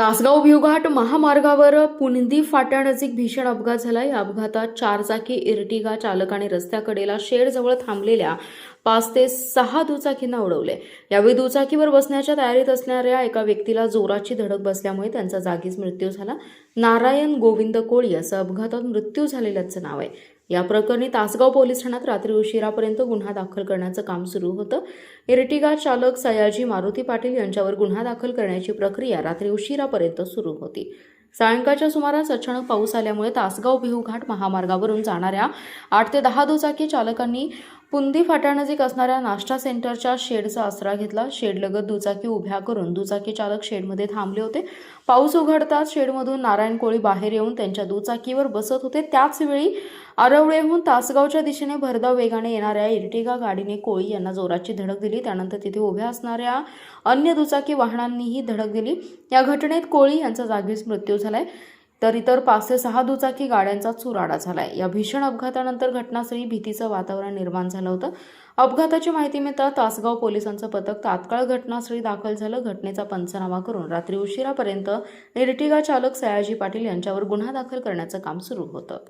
तासगाव भिवघाट महामार्गावर पुनदी फाट्यानजीक भीषण अपघात झाला. या अपघातात 4 चाकी इर्टिगा चालकाने रस्त्याकडेला शेडजवळ थांबलेल्या 5 ते 6 दुचाकींना उडवले. यावेळी दुचाकीवर बसण्याच्या तयारीत असणाऱ्या एका व्यक्तीला जोराची धडक बसल्यामुळे त्यांचा जागीच मृत्यू झाला. नारायण गोविंद कोळी असं अपघातात मृत्यू झालेल्याचं नाव आहे. या प्रकरणी तासगाव पोलीस ठाण्यात रात्री उशिरापर्यंत गुन्हा दाखल करण्याचं काम सुरू होतं. इर्टिगा चालक सयाजी मारुती पाटील यांच्यावर गुन्हा दाखल करण्याची प्रक्रिया रात्री उशिरापर्यंत सुरू होती. सायंकाळच्या सुमारास अचानक पाऊस आल्यामुळे तासगाव भिवघाट महामार्गावरून जाणाऱ्या 8 ते 10 दुचाकी चालकांनी पुनदी फाट्यानजीक असणाऱ्या नाश्ता सेंटरच्या शेडचा आसरा घेतला. शेडलगत दुचाकी उभ्या करून दुचाकी चालक शेडमध्ये थांबले होते. पाऊस उघडताच शेडमधून नारायण कोळी बाहेर येऊन त्यांच्या दुचाकीवर बसत होते. त्याच वेळी आरवळेहून तासगावच्या दिशेने भरधाव वेगाने येणाऱ्या इर्टिगा गाडीने कोळी यांना जोराची धडक दिली. त्यानंतर तिथे उभ्या असणाऱ्या अन्य दुचाकी वाहनांनीही धडक दिली. या घटनेत कोळी यांचा जागीच मृत्यू झालाय, तर इतर 5 ते 6 दुचाकी गाड्यांचा चुराडा झालाय. या भीषण अपघातानंतर घटनास्थळी भीतीचं वातावरण निर्माण झालं होतं. अपघाताची माहिती मिळताच तासगाव पोलिसांचं पथक तात्काळ घटनास्थळी दाखल झालं. घटनेचा पंचनामा करून रात्री उशिरापर्यंत इर्टिगा चालक सयाजी पाटील यांच्यावर गुन्हा दाखल करण्याचं काम सुरू होतं.